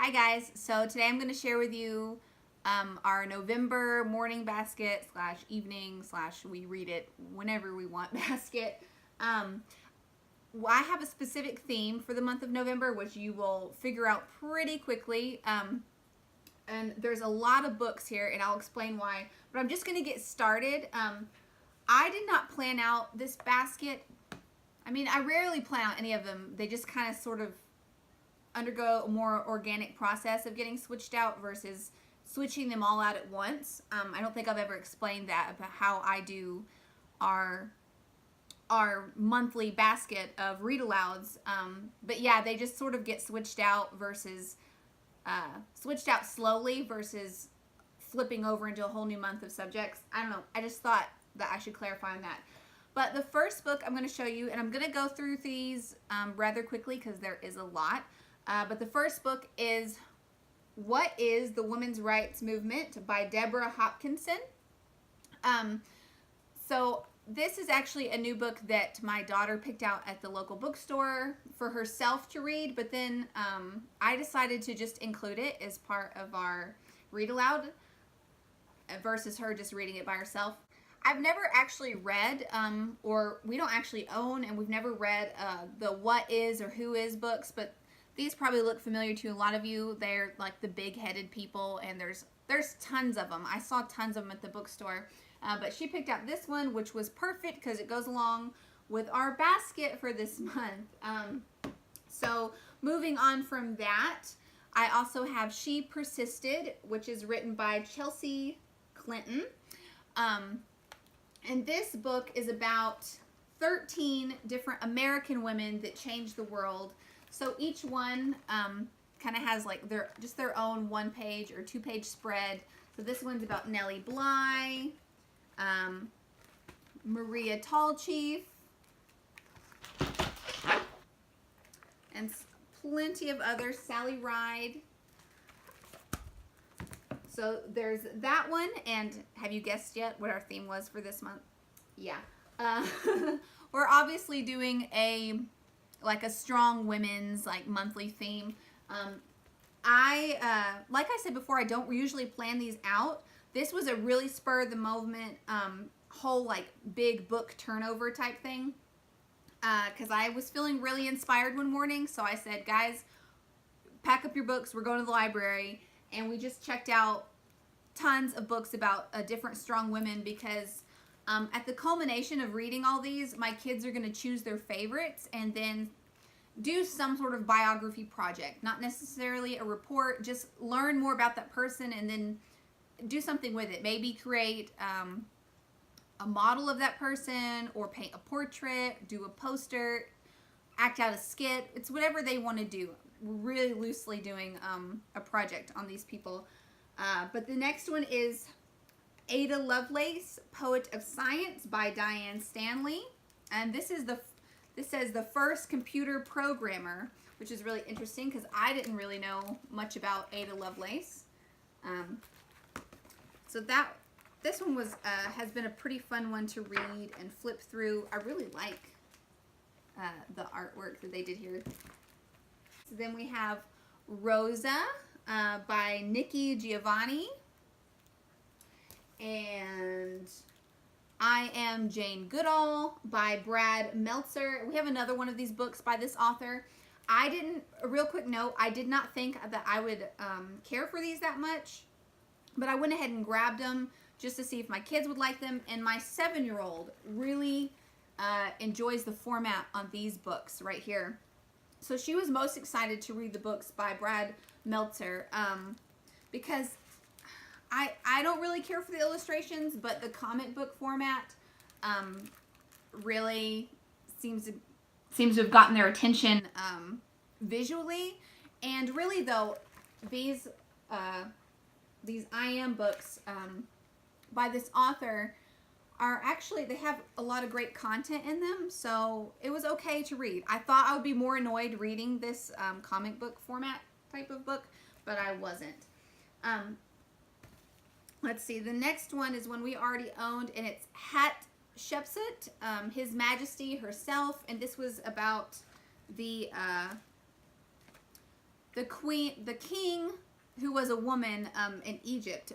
Hi guys, so today I'm going to share with you our November morning basket slash evening slash we read it whenever we want basket. I have a specific theme for the month of November, which you will figure out pretty quickly. And there's a lot of books here, and I'll explain why. But I'm just going to get started. I did not plan out this basket. I mean, I rarely plan out any of them. They just kind of sort of undergo a more organic process of getting switched out versus switching them all out at once. I don't think I've ever explained that about how I do our monthly basket of read alouds. But yeah, they just sort of get switched out versus switched out slowly versus flipping over into a whole new month of subjects. I don't know. I just thought that I should clarify on that. But the first book I'm going to show you, and I'm going to go through these rather quickly because there is a lot. But the first book is What is the Women's Rights Movement by Deborah Hopkinson. So this is actually a new book that my daughter picked out at the local bookstore for herself to read, but then I decided to just include it as part of our read aloud versus her just reading it by herself. I've never actually read, or we don't actually own, and we've never read the What Is or Who Is books, but these probably look familiar to a lot of you. They're like the big-headed people, and there's tons of them. I saw tons of them at the bookstore, but she picked out this one, which was perfect because it goes along with our basket for this month. So moving on from that, I also have She Persisted, which is written by Chelsea Clinton. And this book is about 13 different American women that changed the world. So each one kind of has like their own one-page or two-page spread. So this one's about Nellie Bly, Maria Tallchief, and plenty of others. Sally Ride. So there's that one, and have you guessed yet what our theme was for this month? Yeah. We're obviously doing a strong women's monthly theme. Like I said before, I don't usually plan these out. This was a really spur of the moment whole big book turnover type thing, because I was feeling really inspired one morning. So I said, guys, pack up your books, we're going to the library. And we just checked out tons of books about different strong women, because at the culmination of reading all these, my kids are going to choose their favorites and then do some sort of biography project. Not necessarily a report, just learn more about that person and then do something with it. Maybe create a model of that person, or paint a portrait, do a poster, act out a skit. It's whatever they want to do. We're really loosely doing a project on these people. But the next one is Ada Lovelace, Poet of Science by Diane Stanley. And this says the first computer programmer, which is really interesting because I didn't really know much about Ada Lovelace. So this one has been a pretty fun one to read and flip through. I really like the artwork that they did here. So then we have Rosa by Nikki Giovanni, and I Am Jane Goodall by Brad Meltzer. We have another one of these books by this author. A real quick note, I did not think that I would care for these that much, but I went ahead and grabbed them just to see if my kids would like them, and my 7-year-old really enjoys the format on these books right here. So she was most excited to read the books by Brad Meltzer because I don't really care for the illustrations, but the comic book format really seems to have gotten their attention visually. And really, though, these I Am books by this author are actually, they have a lot of great content in them, so it was okay to read. I thought I would be more annoyed reading this comic book format type of book, but I wasn't. Let's see, the next one is one we already owned, and it's Hatshepsut, His Majesty herself, and this was about the the king who was a woman in Egypt.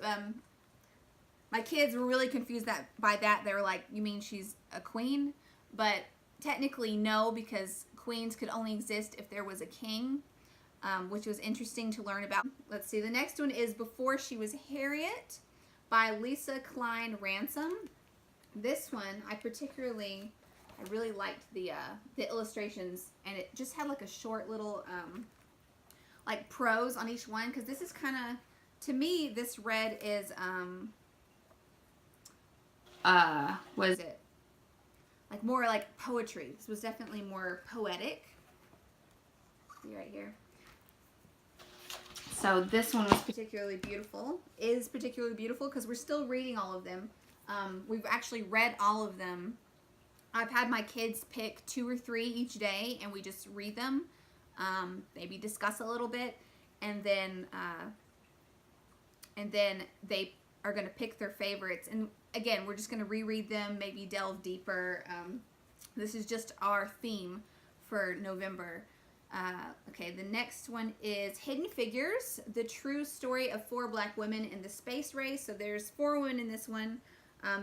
My kids were really confused by that. They were like, "You mean she's a queen?" But technically, no, because queens could only exist if there was a king, which was interesting to learn about. Let's see. The next one is Before She Was Harriet by Lisa Klein Ransom. This one, I really liked the illustrations, and it just had like a short little like prose on each one, because this is kind of, to me, this read is what is it? Like more like poetry. This was definitely more poetic. See right here. So this one was particularly beautiful. Is particularly beautiful because we're still reading all of them. We've actually read all of them. I've had my kids pick 2 or 3 each day, and we just read them, maybe discuss a little bit, and then they are going to pick their favorites. And again, we're just going to reread them, maybe delve deeper. This is just our theme for November. Okay, the next one is Hidden Figures, the true story of 4 black women in the space race. So there's 4 women in this one.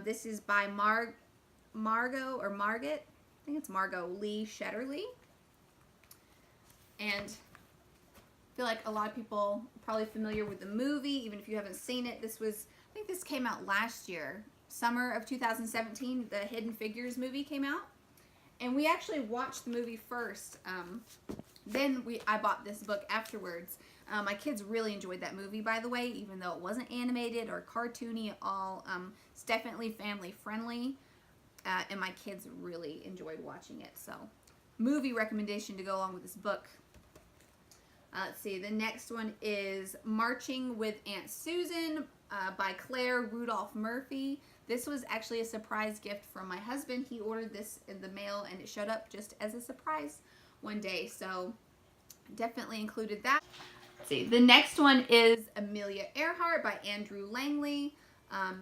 This is by Margot Lee Shetterly. And I feel like a lot of people are probably familiar with the movie, even if you haven't seen it. I think this came out last year, summer of 2017. The Hidden Figures movie came out, and we actually watched the movie first. Then I bought this book afterwards. My kids really enjoyed that movie, by the way, even though it wasn't animated or cartoony at all. It's definitely family friendly, and my kids really enjoyed watching it. So, movie recommendation to go along with this book. Let's see. The next one is Marching with Aunt Susan by Claire Rudolph Murphy. This was actually a surprise gift from my husband. He ordered this in the mail, and it showed up just as a surprise one day. So definitely included that. Let's see. The next one is Amelia Earhart by Andrew Langley.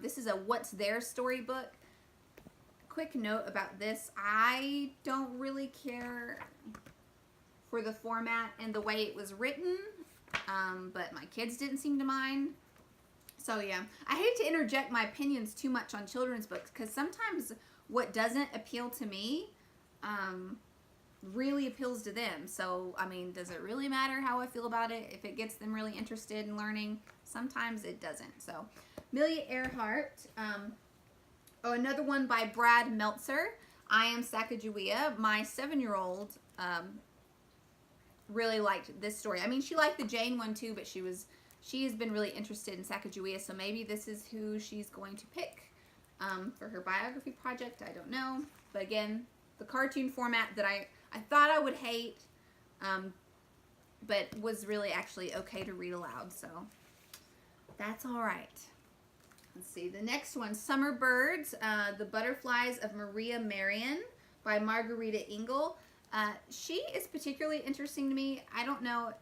This is a What's Their storybook. Quick note about this. I don't really care for the format and the way it was written, but my kids didn't seem to mind. So yeah, I hate to interject my opinions too much on children's books, because sometimes what doesn't appeal to me really appeals to them. So, I mean, does it really matter how I feel about it? If it gets them really interested in learning, sometimes it doesn't. So, Amelia Earhart. Another one by Brad Meltzer, I Am Sacagawea. My 7-year-old really liked this story. I mean, she liked the Jane one too, but she has been really interested in Sacagawea, so maybe this is who she's going to pick for her biography project. I don't know. But again, the cartoon format that I thought I would hate, but was really actually okay to read aloud, so that's all right. Let's see. The next one, Summer Birds, The Butterflies of Maria Marian by Margarita Engel. She is particularly interesting to me. I don't know.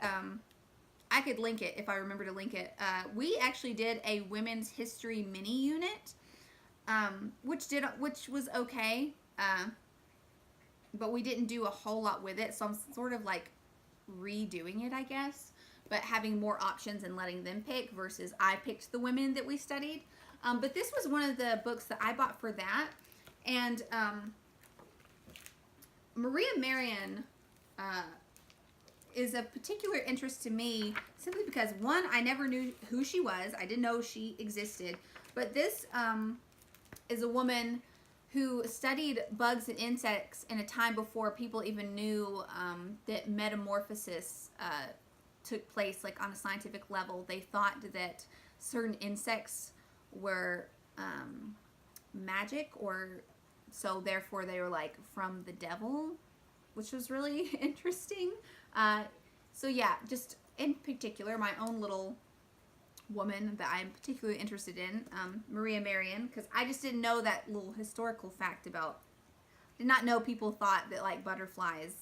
I could link it if I remember to link it. We actually did a women's history mini unit, which was okay, but we didn't do a whole lot with it. So I'm sort of like redoing it, I guess, but having more options and letting them pick versus I picked the women that we studied. But this was one of the books that I bought for that, and Maria Marian is of particular interest to me simply because, one, I never knew who she was. I didn't know she existed. But this is a woman who studied bugs and insects in a time before people even knew that metamorphosis took place, like on a scientific level. They thought that certain insects were magic, or so therefore they were like from the devil, which was really interesting. So yeah, just in particular, my own little woman that I'm particularly interested in, Maria Marian, because I just didn't know that little historical fact about, did not know people thought that like butterflies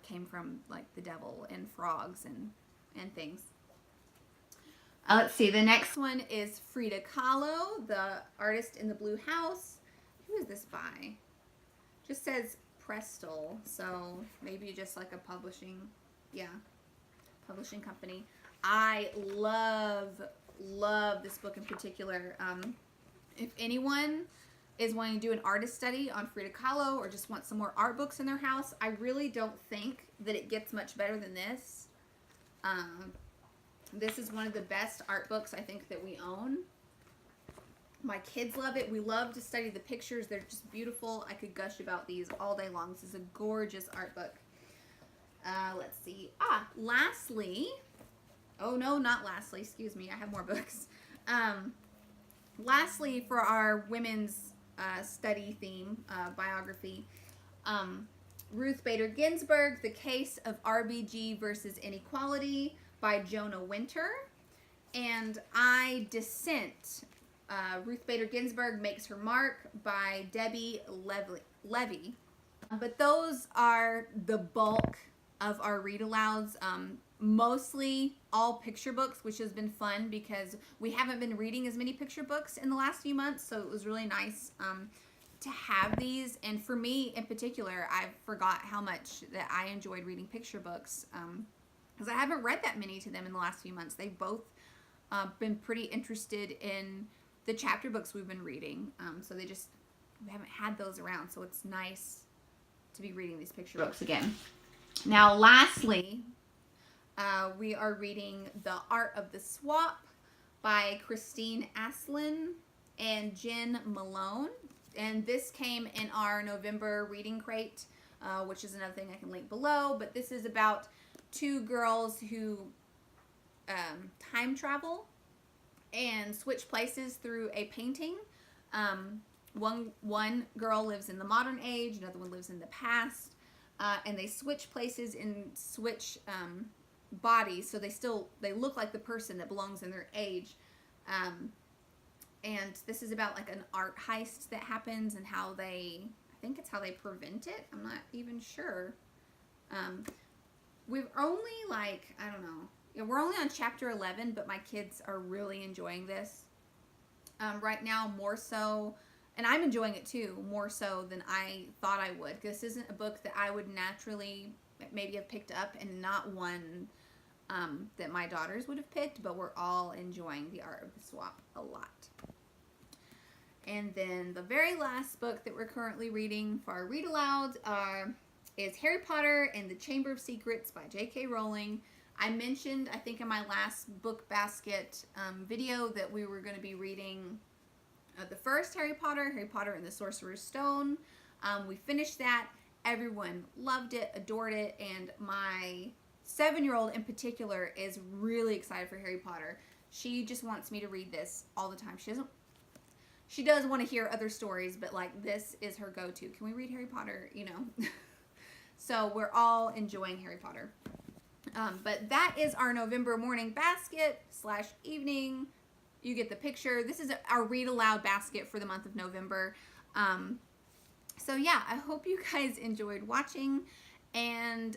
came from like the devil and frogs and things. Let's see, the next one is Frida Kahlo, The Artist in the Blue House. Who is this by? Just says Prestel, so maybe just like a publishing publishing company. I love this book in particular. If anyone is wanting to do an artist study on Frida Kahlo or just want some more art books in their house, I really don't think that it gets much better than this. This is one of the best art books I think that we own. My kids love it. We love to study the pictures. They're just beautiful. I could gush about these all day long. This is a gorgeous art book. Let's see. Lastly. Oh, no, not lastly. Excuse me. I have more books. Lastly, for our women's study theme, biography, Ruth Bader Ginsburg, The Case of RBG versus Inequality by Jonah Winter. And I Dissent, Ruth Bader Ginsburg Makes Her Mark by Debbie Levy. But those are the bulk of our read-alouds. Mostly all picture books, which has been fun because we haven't been reading as many picture books in the last few months, so it was really nice to have these. And for me in particular, I forgot how much that I enjoyed reading picture books because I haven't read that many to them in the last few months. They've both been pretty interested in the chapter books we've been reading, so we haven't had those around, so it's nice to be reading these picture books again. Now lastly, we are reading The Art of the Swap by Christine Aslin and Jen Malone. And this came in our November reading crate, which is another thing I can link below. But this is about two girls who time travel and switch places through a painting. One girl lives in the modern age, another one lives in the past. And they switch places and switch bodies, so they look like the person that belongs in their age. And this is about like an art heist that happens and how I think it's how they prevent it. I'm not even sure. We've only I don't know. We're only on chapter 11, but my kids are really enjoying this right now, more so. And I'm enjoying it too, more so than I thought I would. This isn't a book that I would naturally maybe have picked up, and not one that my daughters would have picked, but we're all enjoying The Art of the Swap a lot. And then the very last book that we're currently reading for our read-alouds is Harry Potter and the Chamber of Secrets by J.K. Rowling. I mentioned, I think in my last book basket video, that we were going to be reading the first Harry Potter and the Sorcerer's Stone. We finished that. Everyone loved it, adored it, and my 7-year-old in particular is really excited for Harry Potter. She just wants me to read this all the time. She does want to hear other stories, but this is her go-to. Can we read Harry Potter? So we're all enjoying Harry Potter. But that is our November morning basket / evening. You get the picture. This is our read aloud basket for the month of November. So yeah, I hope you guys enjoyed watching. And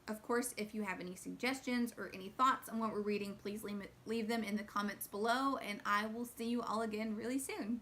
of course, if you have any suggestions or any thoughts on what we're reading, please leave them in the comments below. And I will see you all again really soon.